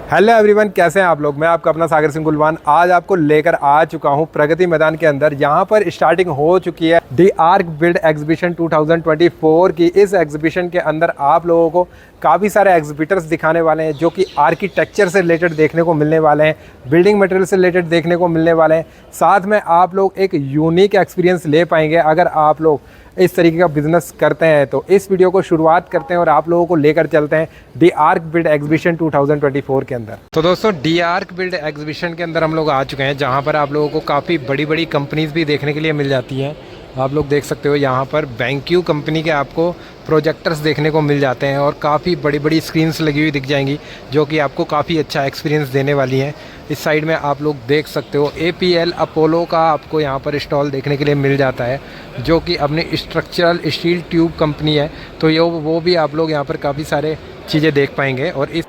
Hello everyone, कैसे हैं आप लोग। मैं आपका अपना सागर सिंह गुलवान आज आपको लेकर आ चुका हूं प्रगति मैदान के अंदर। यहां पर स्टार्टिंग हो चुकी है दी आर्क बिल्ड एग्जीबिशन 2024 की। इस एग्जीबिशन के अंदर आप लोगों को काफ़ी सारे एग्जीबिटर्स दिखाने वाले हैं जो कि आर्किटेक्चर से रिलेटेड देखने को मिलने वाले हैं, बिल्डिंग मटेरियल से रिलेटेड देखने को मिलने वाले हैं। साथ में आप लोग एक यूनिक एक्सपीरियंस ले पाएंगे अगर आप लोग इस तरीके का बिजनेस करते हैं। तो इस वीडियो को शुरुआत करते हैं और आप लोगों को लेकर चलते हैं डी आर्क बिल्ड एग्जीबिशन 2024 के अंदर। तो दोस्तों, डी आर्क बिल्ड एग्जीबिशन के अंदर हम लोग आ चुके हैं जहां पर आप लोगों को काफ़ी बड़ी बड़ी कंपनीज भी देखने के लिए मिल जाती हैं। आप लोग देख सकते हो यहाँ पर बैंक्यू कंपनी के आपको प्रोजेक्टर्स देखने को मिल जाते हैं और काफ़ी बड़ी बड़ी स्क्रीन्स लगी हुई दिख जाएंगी जो कि आपको काफ़ी अच्छा एक्सपीरियंस देने वाली हैं। इस साइड में आप लोग देख सकते हो APL अपोलो का आपको यहाँ पर स्टॉल देखने के लिए मिल जाता है जो कि अपनी स्ट्रक्चरल स्टील ट्यूब कंपनी है। तो ये वो भी आप लोग यहाँ पर काफ़ी सारे चीज़ें देख पाएंगे। और इस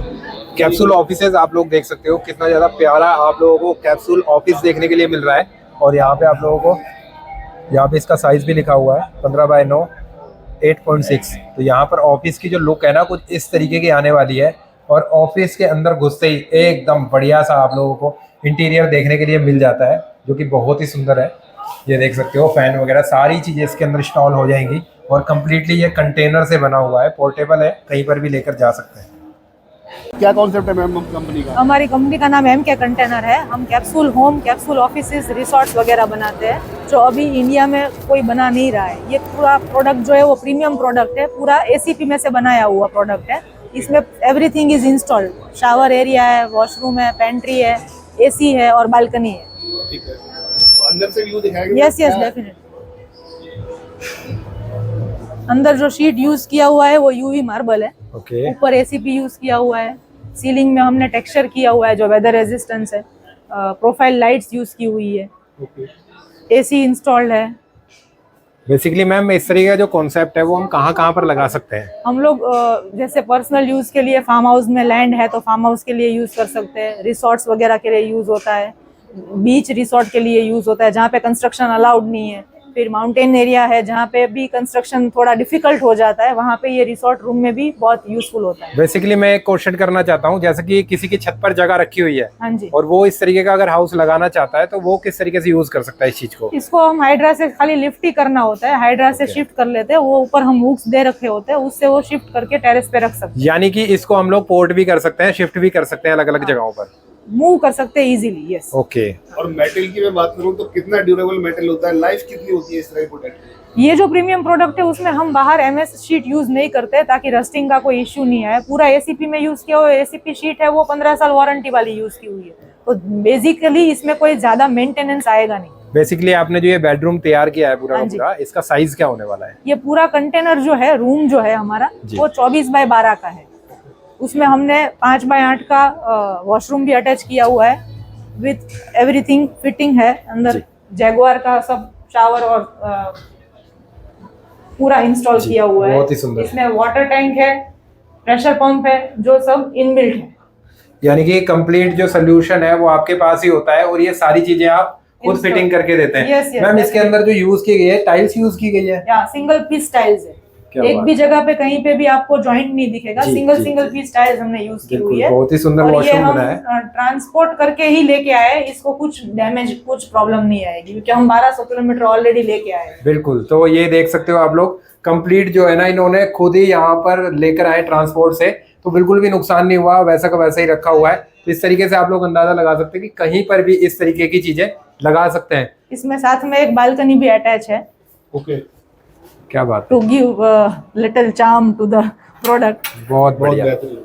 कैप्सूल ऑफिसेज आप लोग देख सकते हो कितना ज़्यादा प्यारा आप लोगों को कैप्सूल ऑफिस देखने के लिए मिल रहा है। और यहाँ पे आप लोगों को यहाँ पे इसका साइज़ भी लिखा हुआ है 15x9 8.6। तो यहाँ पर ऑफिस की जो लुक है ना कुछ इस तरीके की आने वाली है। और ऑफिस के अंदर घुसते ही एकदम बढ़िया सा आप लोगों को इंटीरियर देखने के लिए मिल जाता है जो कि बहुत ही सुंदर है। ये देख सकते हो फैन वगैरह सारी चीज़ें इसके अंदर इंस्टॉल हो जाएंगी। और कम्प्लीटली ये कंटेनर से बना हुआ है, पोर्टेबल है, कहीं पर भी लेकर जा सकते हैं। क्या कॉन्सेप्ट है मैम कंपनी का? हमारी कंपनी का नाम MK कंटेनर है। हम capsule home, capsule offices, resorts वगैरह बनाते हैं जो अभी इंडिया में कोई बना नहीं रहा है। ये पूरा प्रोडक्ट जो है वो प्रीमियम प्रोडक्ट है, पूरा ACP में से बनाया हुआ प्रोडक्ट है। इसमें everything is installed. Shower area है, वॉशरूम है, पेंट्री है, AC है और बालकनी है। ठीक है, तो अंदर से व्यू दिखाएंगे? Yes definitely. अंदर जो शीट यूज किया हुआ है वो UV मार्बल है। ओके। ऊपर ACP यूज किया हुआ है। सीलिंग में हमने टेक्सचर किया हुआ है जो वेदर रेजिस्टेंस है। प्रोफाइल लाइट्स यूज की हुई है। AC इंस्टॉल्ड है। बेसिकली मैम इस तरीके का जो कॉन्सेप्ट है वो हम कहाँ पर लगा सकते हैं? हम लोग जैसे पर्सनल यूज के लिए फार्म हाउस में लैंड है तो फार्म हाउस के लिए यूज कर सकते हैं। रिसोर्ट्स वगैरह के लिए यूज होता है। बीच रिसोर्ट के लिए यूज होता है जहाँ पे कंस्ट्रक्शन अलाउड नहीं है। फिर माउंटेन एरिया है जहाँ पे भी कंस्ट्रक्शन थोड़ा डिफिकल्ट हो जाता है, वहाँ पे ये रिसोर्ट रूम में भी बहुत यूजफुल होता है। बेसिकली मैं एक क्वेश्चन करना चाहता हूँ, जैसे कि किसी की छत पर जगह रखी हुई है, हाँ जी, और वो इस तरीके का अगर हाउस लगाना चाहता है तो वो किस तरीके से यूज कर सकता है इस चीज को? इसको हम हाइड्रा से खाली लिफ्ट ही करना होता है। हाइड्रा से शिफ्ट कर लेते हैं, वो ऊपर हम हुक्स दे रखे होते हैं, उससे वो शिफ्ट करके टेरेस पे रख सकते हैं। यानी कि इसको हम लोग पोर्ट भी कर सकते हैं, शिफ्ट भी कर सकते हैं अलग अलग जगहों पर, मूव कर सकते हैं इजीली। यस। ओके। और मेटल की मैं बात करूं तो कितना ड्यूरेबल मेटल होता है, लाइफ कितनी होती है इस तरह के प्रोडक्ट की? ये जो प्रीमियम प्रोडक्ट है उसमें हम बाहर MS शीट यूज नहीं करते ताकि रस्टिंग का कोई इश्यू नहीं आए। पूरा ACP में यूज किया हुआ ACP शीट है, वो 15 साल वारंटी वाली यूज की हुई है। तो बेसिकली इसमें कोई ज्यादा मेंटेनेंस आएगा नहीं। बेसिकली आपने जो ये बेडरूम तैयार किया है पूरा हाँ का जी। पूरा, इसका साइज क्या होने वाला है? ये पूरा कंटेनर जो है, रूम जो है हमारा, वो 24x12 का है। उसमें हमने 5x8 का वॉशरूम भी अटैच किया हुआ है विथ एवरीथिंग फिटिंग है। अंदर जैगुआर का सब शावर और पूरा इंस्टॉल किया हुआ है। बहुत ही सुंदर। इसमें वाटर टैंक है, प्रेशर पंप है, जो सब इनबिल्ट है। यानी कि कंप्लीट जो सोल्यूशन है वो आपके पास ही होता है और ये सारी चीजें आप खुद Install। फिटिंग करके देते हैं। Yes, yes, मैम इसके अंदर जो यूज की गई है टाइल्स यूज की गई है या सिंगल पीस टाइल्स है। क्या एक बात भी जगह पे कहीं पे भी आपको जॉइंट नहीं दिखेगा। जी, सिंगल जी, पीस टाइल्स हमने यूज की हुई है। बहुत ही सुंदर और ये वॉशरूम हम बना है। ट्रांसपोर्ट करके ही लेके आए। इसको कुछ डैमेज, कुछ प्रॉब्लम नहीं आएगी क्योंकि हम 1200 किलोमीटर ऑलरेडी लेके आए हैं। बिल्कुल। तो ये देख सकते हो आप लोग कंप्लीट जो है ना इन्होंने खुद ही यहाँ पर लेकर आए ट्रांसपोर्ट से, तो बिल्कुल भी नुकसान नहीं हुआ, वैसा का वैसा ही रखा हुआ है। तो इस तरीके से आप लोग अंदाजा लगा सकते हैं कि कहीं पर भी इस तरीके की चीजें लगा सकते हैं। इसमें साथ में एक बालकनी भी अटैच है। ओके, क्या बात है, to give little charm to the product. बहुत बहुत बढ़िया। बेहतरीन।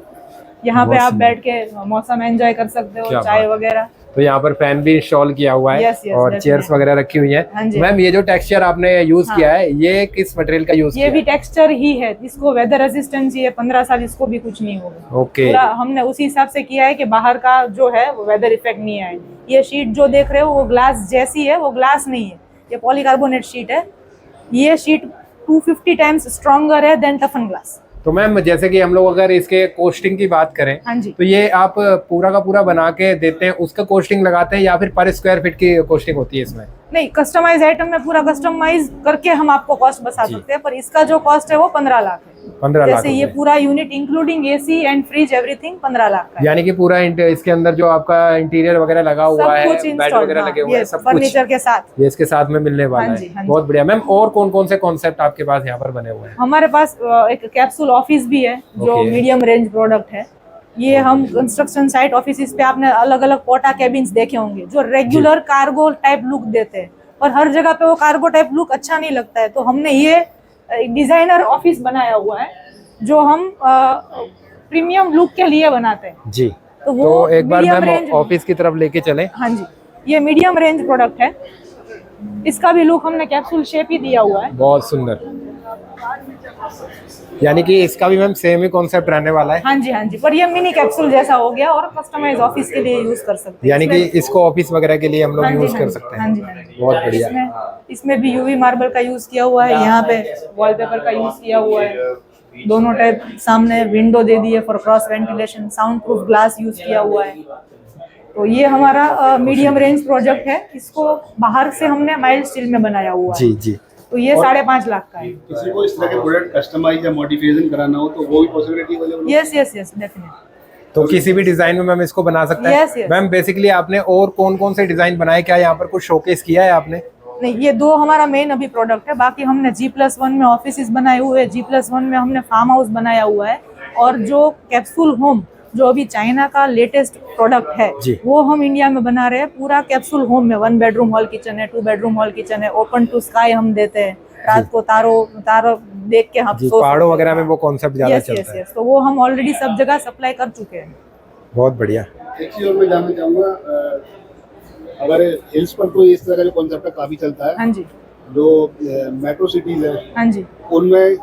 यहाँ पे बहुत आप सुंदर। बैठ के मौसम एंजॉय कर सकते क्या हो, चाय बात। वगैरह। तो यहाँ पर फैन भी इंस्टॉल किया हुआ है। Yes, yes, और definitely। चेयर्स वगैरह रखी हुई हाँ हैं। जी। मैम ये जो टेक्सचर आपने यूज हाँ। किया है ये किस मटेरियल का यूज ये किया भी है? टेक्सचर ही है। इसको वेदर रेजिस्टेंस ही है, 15 साल इसको भी कुछ नहीं होगा। ओके। पूरा हमने उसी हिसाब से किया है कि बाहर का जो है वो वेदर इफेक्ट नहीं आए। ये शीट जो देख रहे हो वो ग्लास जैसी है, वो ग्लास नहीं है, ये पॉलीकार्बोनेट शीट है। ये शीट 250 टाइम्स स्ट्रॉन्गर है देन टफन ग्लास। तो मैम जैसे कि हम लोग अगर इसके कोस्टिंग की बात करें, हाँ जी। तो ये आप पूरा का पूरा बना के देते हैं, उसका कोस्टिंग लगाते हैं या फिर पर स्क्वायर फीट की कोस्टिंग होती है इसमें? नहीं, कस्टमाइज आइटम में पूरा कस्टमाइज करके हम आपको कॉस्ट बता सकते हैं, पर इसका जो कॉस्ट है वो 15 लाख है। 15 लाख जैसे ये रुपए। पूरा unit including AC and fridge everything 15 lakh का है। यानी कि पूरा इसके अंदर जो आपका इंटीरियर वगैरह लगा हुआ सब है, कुछ बेड इंस्टॉल, वगैरह लगे हुए हैं, सब कुछ फर्नीचर के साथ ये इसके साथ में मिलने वाला हाँ जी, है। हाँ जी। बहुत बढ़िया मैम। और कौन कौन से कॉन्सेप्ट आपके पास यहाँ पर बने हुए हैं? हमारे पास एक कैप्सूल ऑफिस भी है जो Okay. मीडियम रेंज प्रोडक्ट है। ये हम कंस्ट्रक्शन साइट ऑफिस पे आपने अलग अलग पोटा केबिन्स देखे होंगे जो रेगुलर कार्गो टाइप लुक देते हैं, और हर जगह पे वो कार्गो टाइप लुक अच्छा नहीं लगता है, तो हमने ये डिजाइनर ऑफिस बनाया हुआ है जो हम प्रीमियम लुक के लिए बनाते हैं। जी। तो वो तो एक बार medium मैम range- ऑफिस की तरफ लेके चलें। हाँ जी, ये मीडियम रेंज प्रोडक्ट है। इसका भी लुक हमने कैप्सूल शेप ही दिया हुआ है। बहुत सुंदर। यानी कि इसका भी मैम सेम ही कॉन्सेप्ट रहने वाला है। हाँ जी, हाँ जी, पर ये मिनी कैप्सूल जैसा हो गया और कस्टमाइज ऑफिस के लिए यूज कर सकते हैं। यानी कि इसको ऑफिस वगैरह के लिए हम लोग हाँ जी, यूज हाँ कर जी, सकते हाँ हैं। जी, हाँ जी। बहुत बढ़िया। इसमें भी यूवी मार्बल का यूज किया हुआ है, यहाँ पे वॉलपेपर का यूज किया हुआ है, दोनों टाइप सामने विंडो दे दी है for cross ventilation, sound proof glass use किया हुआ है। तो ये हमारा मीडियम रेंज प्रोजेक्ट है। इसको बाहर से हमने माइल्ड स्टील में बनाया हुआ है। जी जी। तो ये 5.5 लाख का है। किसी को इस तरह के प्रोडक्ट कस्टमाइज या मॉडिफिकेशन कराना हो तो वो भी पॉसिबिलिटी अवेलेबल है? Yes yes yes, definitely. तो किसी भी डिजाइन में मैम इसको बना सकते हैं। Yes, yes. मैम बेसिकली आपने और कौन कौन से डिजाइन बनाए, क्या यहाँ पर कुछ शोकेस किया है आपने? नहीं, ये दो हमारा मेन अभी प्रोडक्ट है। बाकी हमने G+1 में ऑफिस बनाए हुए हैं, G+1 में हमने फार्म हाउस बनाया हुआ है, और जो कैप्सूल होम जो अभी चाइना का लेटेस्ट प्रोडक्ट है जी। वो हम इंडिया में बना रहे हैं। पूरा कैप्सूल होम में 1 बेडरूम हॉल किचन है, 2 बेडरूम हॉल किचन है, ओपन टू स्काई हम देते हैं। रात को तारों देख के हम जी, पहाड़ों वगैरह में वो कॉन्सेप्ट ज्यादा यस चलता यस है। यस, तो वो हम ऑलरेडी सब जगह सप्लाई कर चुके हैं। बहुत बढ़िया। एक चीज और मैं जानना चाहूंगा, अगर हिल्स पर तो इस तरह का जो कॉन्सेप्ट है काफी चलता है, हाँ जी, जो मेट्रो सिटीज है हाँ जी। उनमें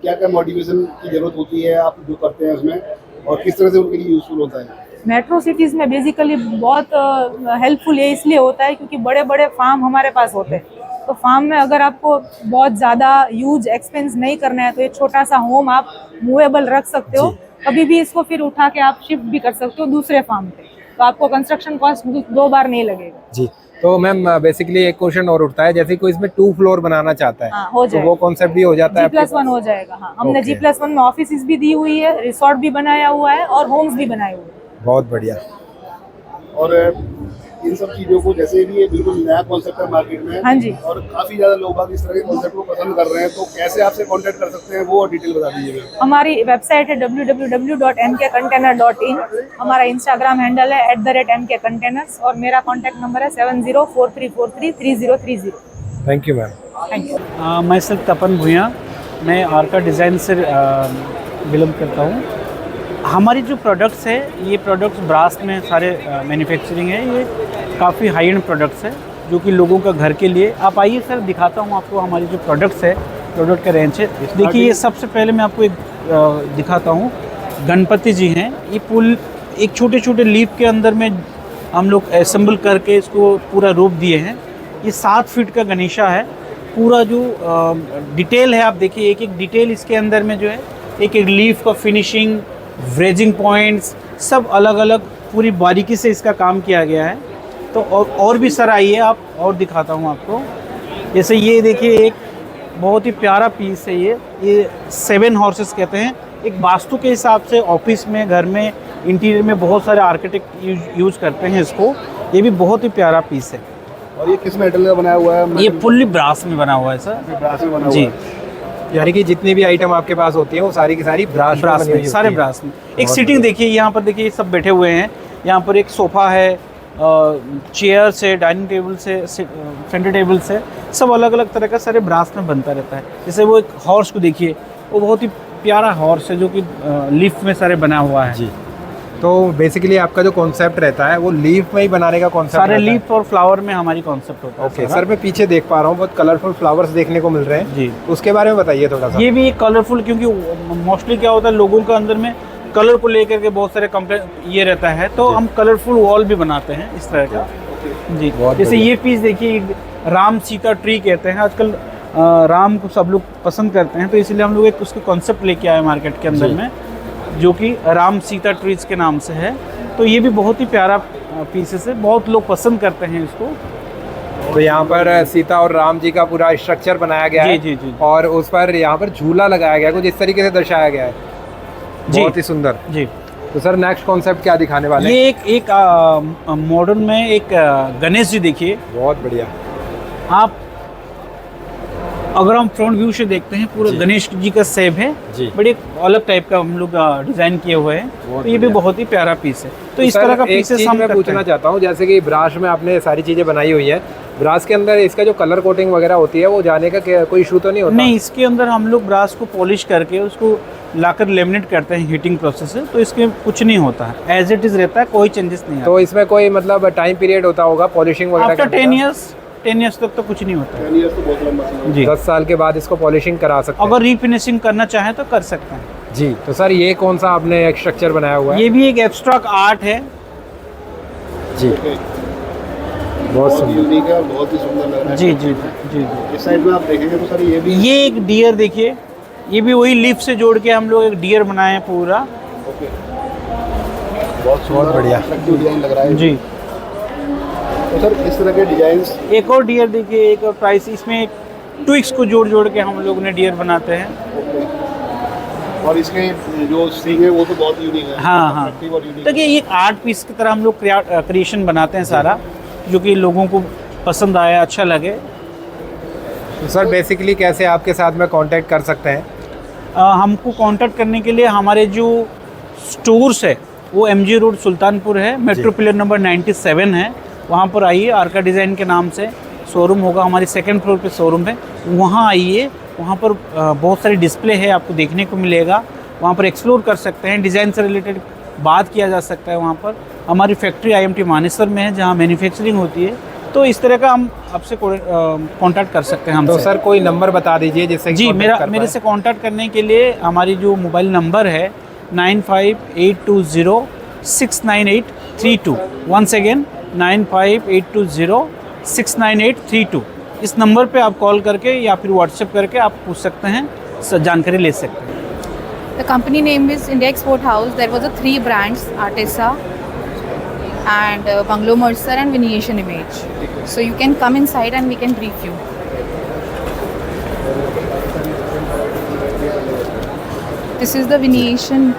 क्या क्या मॉडिफिकेशन की जरूरत होती है, आप जो करते हैं उसमें, और किस तरह से उनके लिए यूजफुल होता है? मेट्रो सिटीज में बेसिकली बहुत हेल्पफुल ये इसलिए होता है क्योंकि बड़े बड़े फार्म हमारे पास होते हैं। तो फार्म में अगर आपको बहुत ज़्यादा यूज एक्सपेंस नहीं करना है तो एक छोटा सा होम आप मूवेबल रख सकते हो। कभी भी इसको फिर उठा के आप शिफ्ट भी कर सकते हो दूसरे फार्म पे, तो आपको कंस्ट्रक्शन कॉस्ट 2 बार नहीं लगेगा। जी। तो मैम बेसिकली एक क्वेश्चन और उठता है, जैसे कोई इसमें 2 फ्लोर बनाना चाहता है, हाँ, हो तो जाएगा। वो कॉन्सेप्ट भी हो जाता है? G+1 हो जाएगा। हाँ, हमने Okay. G+1 में ऑफिस भी दी हुई है, रिसोर्ट भी बनाया हुआ है और होम्स भी बनाए हुए हैं। बहुत बढ़िया। और इन सब चीजों को, जैसे भी ये बिल्कुल नया कॉन्सेप्ट है मार्केट में, हाँ जी। और काफी ज्यादा लोग बाग इस तरह के कॉन्सेप्ट को पसंद कर रहे हैं, तो कैसे आपसे कांटेक्ट कर सकते हैं वो डिटेल बता दीजिएगा। हमारी वेबसाइट है www.mkcontainer.in। हमारा इंस्टाग्राम हैंडल है @mkcontainers और मेरा कॉन्टैक्ट नंबर है 7043433030। Thank you ma'am. Thank you. मैं सिर्फ तपन भूया, मैं आर्का डिज़ाइन से बिलोंग करता हूँ। हमारी जो प्रोडक्ट्स है, ये प्रोडक्ट्स ब्रास में सारे मैन्युफैक्चरिंग है। ये काफ़ी हाई एंड प्रोडक्ट्स है जो कि लोगों का घर के लिए। आप आइए सर, दिखाता हूँ आपको हमारी जो प्रोडक्ट्स है, प्रोडक्ट का रेंज है। देखिए, ये सबसे पहले मैं आपको एक दिखाता हूँ। गणपति जी हैं, ये पुल एक छोटे छोटे लीफ के अंदर में हम लोग असेंबल करके इसको पूरा रूप दिए हैं। ये 7 फीट का गणेशा है। पूरा जो डिटेल है, आप देखिए एक एक डिटेल इसके अंदर में जो है, एक एक लीफ का फिनिशिंग, व्रेजिंग पॉइंट्स, सब अलग अलग पूरी बारीकी से इसका काम किया गया है। तो और भी सर आइए, आप और दिखाता हूँ आपको। जैसे ये देखिए, एक बहुत ही प्यारा पीस है। ये 7 हॉर्सेस कहते हैं। एक वास्तु के हिसाब से ऑफिस में, घर में, इंटीरियर में बहुत सारे आर्किटेक्ट यूज करते हैं इसको। ये भी बहुत ही प्यारा पीस है। और ये किस मेटल का बनाया हुआ है? ये फुल्ली ब्रास में बना हुआ है सर। ब्रास में बना जी, हुआ है। यानी कि जितनी भी आइटम आपके पास होती है वो सारी की सारी ब्रास में, सारे ब्रास में। एक सीटिंग देखिए, यहाँ पर देखिए सब बैठे हुए हैं। यहाँ पर एक सोफ़ा है, चेयर से, डाइनिंग टेबल से, सेंटर टेबल से, सब अलग अलग तरह का सारे ब्रास में बनता रहता है। जैसे वो एक हॉर्स को देखिए, वो बहुत ही प्यारा हॉर्स है जो कि लीफ में सारे बना हुआ है। जी। तो बेसिकली आपका जो कॉन्सेप्ट रहता है वो लीफ में ही बनाने का कॉन्सेप्ट सारे लीफ और फ्लावर में हमारी कॉन्सेप्ट होता है। ओके सर, मैं पीछे देख पा रहा हूँ बहुत कलरफुल फ्लावर्स देखने को मिल रहे हैं जी, उसके बारे में बताइए थोड़ा सा। ये भी कलरफुल, क्योंकि मोस्टली क्या होता है, लोगों के अंदर में कलर को लेकर के बहुत सारे कंप्लेन ये रहता है, तो हम कलरफुल वॉल भी बनाते हैं इस तरह का। जी, जैसे ये पीस देखिए, राम सीता ट्री कहते हैं। आजकल राम को सब लोग पसंद करते हैं, तो इसलिए हम लोग एक उसके कॉन्सेप्ट लेके आए मार्केट के अंदर में, जो कि राम सीता ट्रीज के नाम से है। तो ये भी बहुत ही प्यारा पीसेस है, बहुत लोग पसंद करते हैं इसको। तो यहाँ पर सीता और राम जी का पूरा स्ट्रक्चर बनाया गया है। जी, जी। और उस पर यहाँ पर झूला लगाया गया है, कुछ इस तरीके से दर्शाया गया है। जी। बहुत ही सुंदर। जी। तो सर नेक्स्ट कॉन्सेप्ट क्या दिखाने वाले हैं? ये एक मॉडर्न में एक गणेश जी देखिए बहुत बढ़िया। आप। अगर हम फ्रंट व्यू से देखते हैं पूरा गणेश जी का सेब है जी। बट एक अलग टाइप का हम लोग डिजाइन किए हुए हैं, तो ये भी बढ़िया। बहुत ही प्यारा पीस है। तो इस सर, तरह का एक पीसेस चीज़ हम मैं करते पूछना हैं। चाहता हूँ, जैसे कि ब्राश में आपने सारी चीज़ें बनाई हुई है, ब्राश के अंदर इसका जो कलर कोटिंग वगैरह होती है वो जाने का कोई इशू तो नहीं होता? नहीं, इसके अंदर हम लोग ब्रास को पॉलिश करके उसको लाकर लेमिनेट करते हैं हीटिंग प्रोसेस से, तो इसके कुछ नहीं होता है, एज इट इज रहता है, कोई चेंजेस नहीं तो इसमें कोई मतलब टाइम पीरियड होता होगा पॉलिशिंग वगैरह आफ्टर करने का? 10 ईयर्स तक तो कुछ नहीं होता है। 10 years तो बहुत लंबा समय है। जी। 10 साल के बाद इसको पॉलिशिंग करा सकते हैं। अगर रीफिनिशिंग करना चाहें तो कर सकते हैं। जी। तो सर ये कौन सा आपने एक स्ट्रक्चर बनाया हुआ है? ये भी एक एब्स्ट्रैक्ट आर्ट है। जी। Okay, बहुत बहुत सुंदर। यूनिक है और बहुत ही सुंदर लग रहा है। जी जी जी जी। इस साइड में आप देखेंगे तो सर ये भी ये एक डियर देखिए, ये भी वही लीफ से जोड़ के हम लोग एक डियर बनाए हैं पूरा। ओके, बहुत सुंदर बढ़िया। अट्रैक्टिव डिजाइन लग रहा है जी। तो सर इस तरह के डिजाइन्स एक और डियर देखिए, एक और प्राइस, इसमें ट्विक्स को जोड़ जोड़ के हम लोग ने डियर बनाते हैं। और इसके जो सींग है वो तो बहुत यूनिक है। हाँ हाँ। attractive और यूनिक देखिए ये आर्ट पीस की तरह हम लोग क्रिएशन बनाते हैं सारा, जो कि लोगों को पसंद आया, अच्छा लगे। तो सर बेसिकली कैसे आपके साथ में कांटेक्ट कर सकते हैं? हमको कांटेक्ट करने के लिए हमारे जो स्टोर्स है वो MG रोड सुल्तानपुर है, मेट्रो पिलर नंबर 97 है, वहाँ पर आइए। आर्का डिज़ाइन के नाम से शोरूम होगा, हमारी 2nd फ्लोर पे शोरूम है, वहाँ आइए। वहाँ पर बहुत सारी डिस्प्ले है, आपको देखने को मिलेगा, वहाँ पर एक्सप्लोर कर सकते हैं, डिज़ाइन से रिलेटेड बात किया जा सकता है। वहाँ पर हमारी फैक्ट्री IMT मानेसर में है, जहाँ मैन्युफैक्चरिंग होती है। तो इस तरह का हम आपसे कांटेक्ट कर सकते हैं हमसे। तो सर कोई नंबर बता दीजिए जिससे जी, मेरे से कांटेक्ट करने के लिए हमारी जो मोबाइल नंबर है 9582069832। Once again 9582069832। इस नंबर पे आप कॉल करके या फिर व्हाट्सएप करके आप पूछ सकते हैं, जानकारी ले सकते हैं। The company name is India Export House. There was a 3 brands, Artesa and Bungalow Mercer and Venetian Image. So you can come inside and we can brief you. This is the Venetian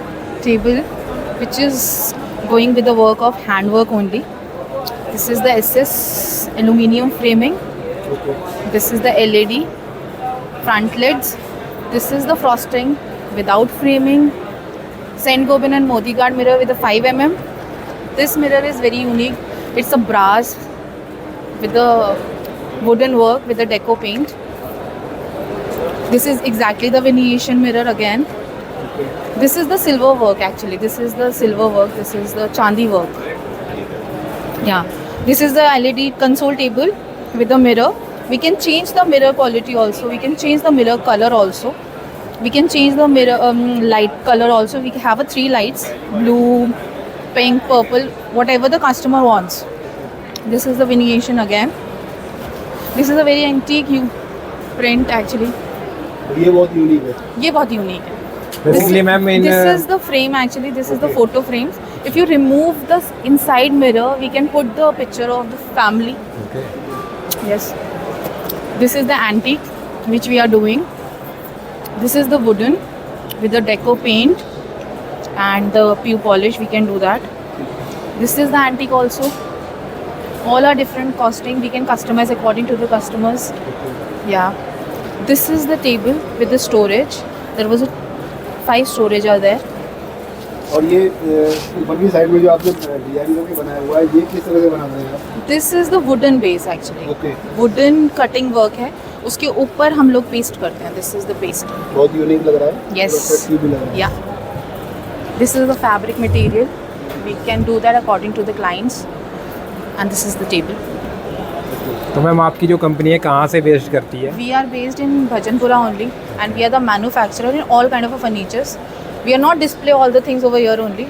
table, which is going with the work of handwork only. This is the SS aluminium framing. This is the LED front lids. This is the frosting without framing. Saint-Gobain and Modi Guard mirror with a 5 mm. This mirror is very unique. It's a brass with the wooden work with the deco paint. This is exactly the Venetian mirror again. This is the silver work actually. This is the silver work. This is the Chandi work. Yeah. This is the LED console table with the mirror. We can change the mirror quality also. We can change the mirror color also. We can change the mirror light color also. We have 3 lights: blue, pink, purple, whatever the customer wants. This is the Venetian again. This is a very antique print actually. ये बहुत unique है। ये बहुत unique है. Basically ma'am in This is the frame actually. This is the photo frames. If you remove the inside mirror, we can put the picture of the family. Yes. This is the antique which we are doing. This is the wooden with the deco paint and the pure polish. We can do that. This is the antique also. All are different costing. We can customize according to the customers. Yeah. This is the table with the storage. There was 5 storage are there. और ये ऊपर की side में जो आपने design करके बनाया हुआ है, ये किस तरह से बनाते हैं आप? This is the wooden base actually. Okay. Wooden cutting work है. उसके ऊपर हम लोग पेस्ट करते हैं. This is the paste. बहुत यूनिक लग रहा है। Yes. और attractive भी लग रहा है। Yeah. This is the fabric material. We can do that according to the clients. And this is the table. तो मैम आपकी जो कंपनी है कहाँ से बेस्ड करती है? We are based in Bhajanpura only, and we are the manufacturer in all kind of furnitures. We are not display all the things over here only.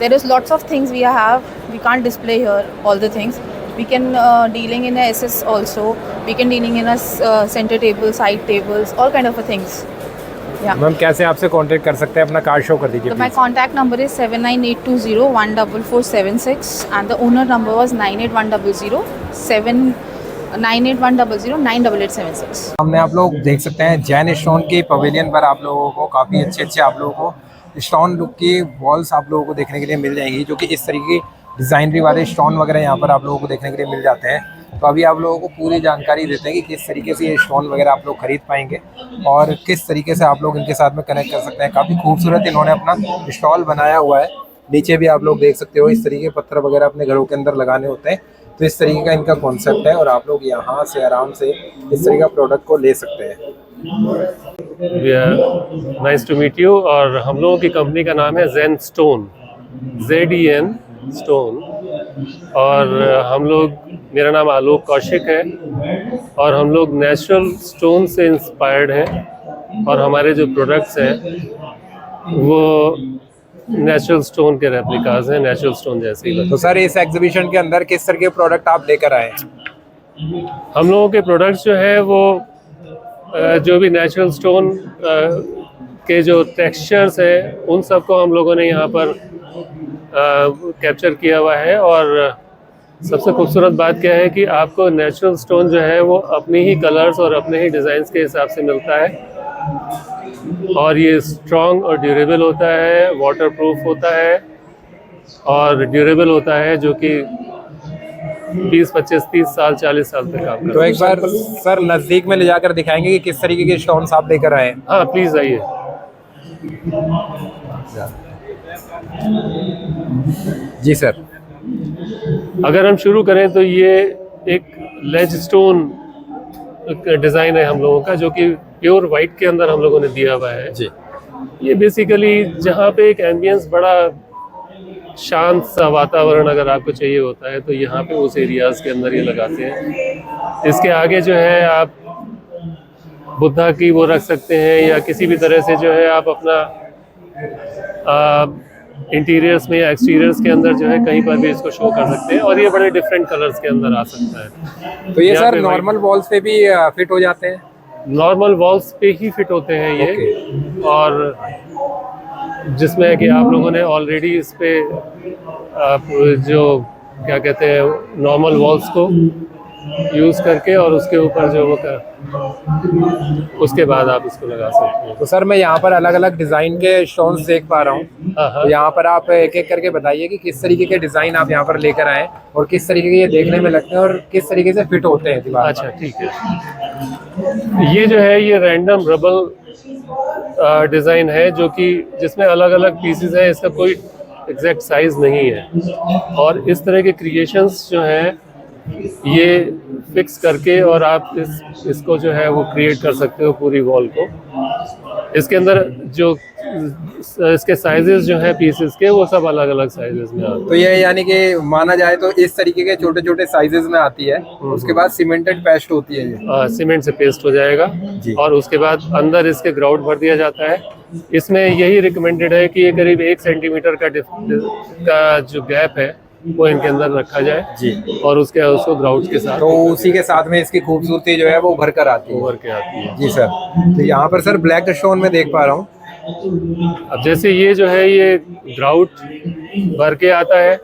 There is lots of things we have. We can't display here all the things. We can dealing in a SS also. We can dealing in a center table, side tables, all kind of things. Yeah. Ma'am कैसे आपसे contact कर सकते हैं? अपना card show कर दीजिए So my please. contact number is 79820 14476 and the owner number was 98100 7 9810098876। हमने आप लोग देख सकते हैं जैन स्टोन की पवेलियन पर आप लोगों को काफ़ी अच्छे आप लोगों को स्टोन लुक की वॉल्स आप लोगों को देखने के लिए मिल जाएंगी, जो कि इस तरीके की डिज़ाइनरी वाले स्टोन वगैरह यहाँ पर आप लोगों को देखने के लिए मिल जाते हैं। तो अभी आप लोगों को पूरी जानकारी देते हैं कि किस तरीके से ये स्टोन वगैरह आप लोग खरीद पाएंगे और किस तरीके से आप लोग इनके साथ में कनेक्ट कर सकते हैं। काफ़ी खूबसूरत इन्होंने अपना स्टॉल बनाया हुआ है। नीचे भी आप लोग देख सकते हो इस तरीके के पत्थर वगैरह अपने घरों के अंदर लगाने होते हैं। तो इस तरीके का इनका कॉन्सेप्ट है और आप लोग यहाँ से आराम से इस तरीके का प्रोडक्ट को ले सकते हैं। Nice to meet you. और हम लोगों की कंपनी का नाम है ज़ेन स्टोन, ZEN स्टोन। और हम लोग, मेरा नाम आलोक कौशिक है और हम लोग नेचुरल स्टोन से इंस्पायर्ड हैं और हमारे जो प्रोडक्ट्स हैं वो नेचुरल स्टोन के रेप्लिकाज हैं, नेचुरल स्टोन जैसे ही। तो सर इस एग्जीबिशन के अंदर किस तरह के प्रोडक्ट आप लेकर आए? हम लोगों के प्रोडक्ट्स जो है वो जो भी नेचुरल स्टोन के जो टेक्सचर्स हैं उन सबको हम लोगों ने यहाँ पर कैप्चर किया हुआ है। और सबसे खूबसूरत बात क्या है कि आपको नेचुरल स्टोन जो है वो अपनी ही कलर्स और अपने ही डिज़ाइंस के हिसाब से मिलता है और ये स्ट्रॉन्ग और ड्यूरेबल होता है, वाटरप्रूफ होता है और ड्यूरेबल होता है, जो कि 20, 25, 30 साल, 40 साल तक काम करता है। तो एक बार सर नज़दीक में ले जाकर दिखाएंगे कि किस तरीके के स्टोन्स आप लेकर आए? हाँ प्लीज़ आइए। जी सर। अगर हम शुरू करें तो ये एक लेज स्टोन डिज़ाइन है हम लोगों का, जो कि प्योर वाइट के अंदर हम लोगों ने दिया हुआ है जी। ये बेसिकली जहाँ पे एक एम्बियंस, बड़ा शांत सा वातावरण अगर आपको चाहिए होता है तो यहाँ पे उस एरियाज़ के अंदर ये लगाते हैं। इसके आगे जो है आप बुद्धा की वो रख सकते हैं या किसी भी तरह से जो है आप अपना इंटीरियर्स में या एक्सटीरियर्स के अंदर जो है कहीं पर भी इसको शो कर सकते हैं और ये बड़े डिफरेंट कलर्स के अंदर आ सकता है। तो ये यहाँ सर पे नॉर्मल वॉल्स पे भी फिट हो जाते हैं? नॉर्मल वॉल्स पे ही फिट होते हैं ये। और जिसमें कि आप लोगों ने ऑलरेडी इस पे आप जो क्या कहते हैं नॉर्मल वॉल्स को यूज़ करके और उसके ऊपर जो वो उसके बाद आप इसको लगा सकते हैं। तो सर मैं यहाँ पर अलग अलग डिज़ाइन के स्टोन्स देख पा रहा हूँ। हाँ। तो यहाँ पर आप एक एक करके बताइए कि किस तरीके के डिज़ाइन आप यहाँ पर लेकर आए और किस तरीके के ये देखने में लगते हैं और किस तरीके से फिट होते हैं दीवार। अच्छा ठीक है। ये जो है ये रैंडम रबल डिज़ाइन है, जो कि जिसमें अलग अलग पीसेस हैं, इसका कोई एग्जैक्ट साइज़ नहीं है। और इस तरह के क्रिएशंस जो हैं ये फिक्स करके और आप इसको जो है वो क्रिएट कर सकते हो पूरी वॉल को। इसके अंदर जो इसके साइजेस जो हैं पीसेस के वो सब अलग अलग साइजेस में आते हैं। तो ये यानी कि माना जाए तो इस तरीके के छोटे छोटे साइजेस में आती है, उसके बाद सीमेंटेड पेस्ट होती है ये। सीमेंट से पेस्ट हो जाएगा और उसके बाद अंदर इसके ग्राउट भर दिया जाता है। इसमें यही रिकमेंडेड है कि ये करीब 1 सेंटीमीटर का जो गैप है वो इनके अंदर रखा जाए जी। और उसको ग्राउट्स के साथ, तो उसी के साथ में इसकी खूबसूरती जो है वो उभर कर आती है। उभर के आती है। जी सर। तो यहाँ पर सर ब्लैक स्टोन में देख पा रहा हूँ। अब जैसे ये जो है ये ग्राउट भर के आता है।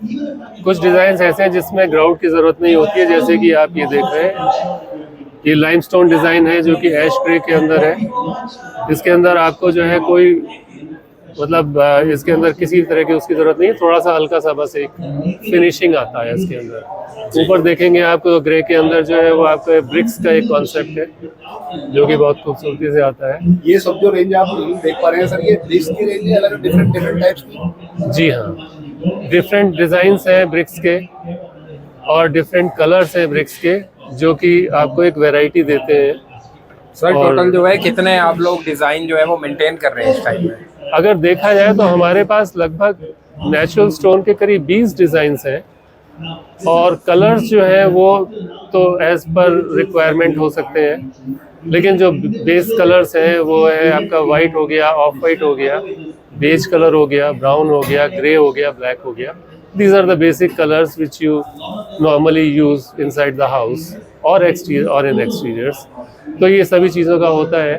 कुछ डिज़ाइन ऐसे हैं जिसमें ग्राउट की ज़रूरत नहीं होती है, जैसे कि आप ये देख रहे हैं ये लाइमस्टोन डिज़ाइन है जो कि ऐश ग्रे के अंदर है। इसके अंदर आपको जो है कोई मतलब इसके अंदर किसी तरह की उसकी ज़रूरत नहीं है, थोड़ा सा हल्का सा बस एक फिनिशिंग आता है इसके अंदर। ऊपर देखेंगे आपको ग्रे के अंदर जो है वो आपको ब्रिक्स का एक कॉन्सेप्ट है जो कि बहुत खूबसूरती से आता है। ये सब जो रेंज आप देख पा रहे हैं सर, ये ब्रिक्स की रेंज है, अलग डिफरेंट टाइप्स की? जी हाँ, डिफरेंट डिज़ाइंस हैं ब्रिक्स के और डिफरेंट कलर्स हैं ब्रिक्स के, जो कि आपको एक वैरायटी देते हैं। सर टोटल जो है कितने आप लोग डिज़ाइन जो है वो मेंटेन कर रहे हैं इस टाइम में? अगर देखा जाए तो हमारे पास लगभग नेचुरल स्टोन के करीब 20 डिज़ाइंस हैं और कलर्स जो है वो तो एज पर रिक्वायरमेंट हो सकते हैं, लेकिन जो बेस कलर्स हैं वो है आपका वाइट हो गया, ऑफ वाइट हो गया, बेज कलर हो गया, ब्राउन हो गया, ग्रे हो गया, ब्लैक हो गया। These are the basic colors which you normally use inside the house or exterior or in exteriors. तो ये सभी चीज़ों का होता है।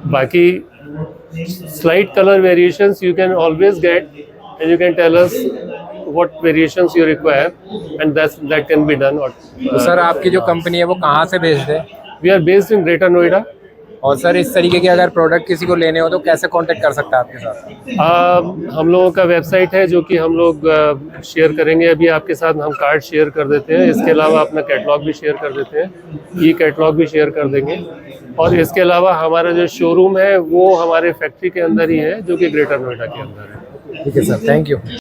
बाकी slight color variations you can always get and you can tell us what variations you require, and that can be done. तो sir आपकी जो कंपनी है वो कहाँ से बेस्ड है? We are based in Greater Noida. और सर इस तरीके के अगर प्रोडक्ट किसी को लेने हो तो कैसे कांटेक्ट कर सकता है आपके साथ? हम लोगों का वेबसाइट है जो कि हम लोग शेयर करेंगे, अभी आपके साथ हम कार्ड शेयर कर देते हैं। इसके अलावा अपना कैटलॉग भी शेयर कर देते हैं, ई कैटलॉग भी शेयर कर देंगे। और इसके अलावा हमारा जो शोरूम है वो हमारे फैक्ट्री के अंदर ही है, जो कि ग्रेटर नोएडा के अंदर है। ठीक है सर, थैंक यू।